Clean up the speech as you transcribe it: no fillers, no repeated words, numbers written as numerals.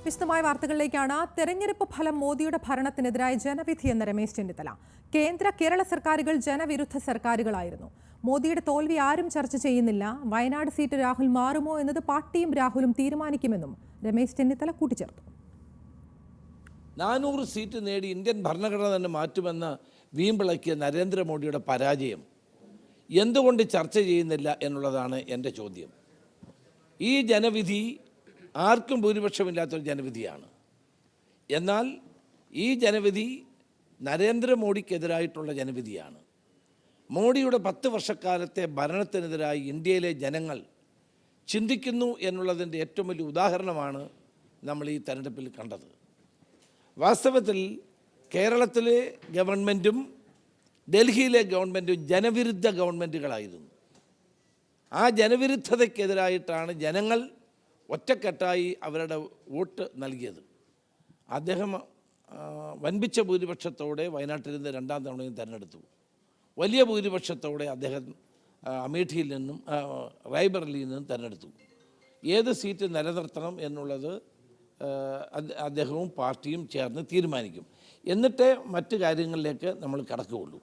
വിശദമായ വാർത്തകളിലേക്കാണ്. തെരഞ്ഞെടുപ്പ് ഫലം മോദിയുടെ ഭരണത്തിനെതിരായ ജനവിധി എന്ന രമേശ് ചെന്നിത്തല. കേരള സർക്കാരുകൾ ജനവിരുദ്ധ സർക്കാരുകളായിരുന്നു. മോദിയുടെ തോൽവി ആരും ചർച്ച ചെയ്യുന്നില്ല. വയനാട് സീറ്റ് രാഹുൽ മാറുമോ എന്നത് പാർട്ടിയും രാഹുലും തീരുമാനിക്കുമെന്നും രമേശ് ചെന്നിത്തല കൂട്ടിച്ചേർത്തു. 400 സീറ്റ് നേടി ഇന്ത്യൻ ഭരണഘടന തന്നെ മാറ്റുമെന്ന് വീമ്പിളക്കിയ നരേന്ദ്രമോദിയുടെ പരാജയം എന്തുകൊണ്ട് ചർച്ച ചെയ്യുന്നില്ല എന്നുള്ളതാണ് എൻ്റെ ചോദ്യം. ഈ ജനവിധി ആർക്കും ഭൂരിപക്ഷമില്ലാത്തൊരു ജനവിധിയാണ്. എന്നാൽ ഈ ജനവിധി നരേന്ദ്രമോദിക്കെതിരായിട്ടുള്ള ജനവിധിയാണ്. മോഡിയുടെ 10 വർഷക്കാലത്തെ ഭരണത്തിനെതിരായി ഇന്ത്യയിലെ ജനങ്ങൾ ചിന്തിക്കുന്നു എന്നുള്ളതിൻ്റെ ഏറ്റവും വലിയ ഉദാഹരണമാണ് നമ്മൾ ഈ തെരഞ്ഞെടുപ്പിൽ കണ്ടത്. വാസ്തവത്തിൽ കേരളത്തിലെ ഗവൺമെൻറ്റും ഡൽഹിയിലെ ഗവൺമെൻറ്റും ജനവിരുദ്ധ ഗവൺമെൻറ്റുകളായിരുന്നു. ആ ജനവിരുദ്ധതയ്ക്കെതിരായിട്ടാണ് ജനങ്ങൾ ഒറ്റക്കെട്ടായി അവരുടെ വോട്ട് നൽകിയത്. അദ്ദേഹം വൻപിച്ച ഭൂരിപക്ഷത്തോടെ വയനാട്ടിൽ നിന്ന് 2ാം തവണയും തിരഞ്ഞെടുത്തു. വലിയ ഭൂരിപക്ഷത്തോടെ അദ്ദേഹം അമേഠിയിൽ നിന്നും റായ്ബറേലിയിൽ നിന്നും തിരഞ്ഞെടുത്തു. ഏത് സീറ്റ് നിലനിർത്തണം എന്നുള്ളത് അദ്ദേഹവും പാർട്ടിയും ചേർന്ന് തീരുമാനിക്കും. എന്നിട്ടേ മറ്റു കാര്യങ്ങളിലേക്ക് നമ്മൾ കടക്കുകയുള്ളൂ.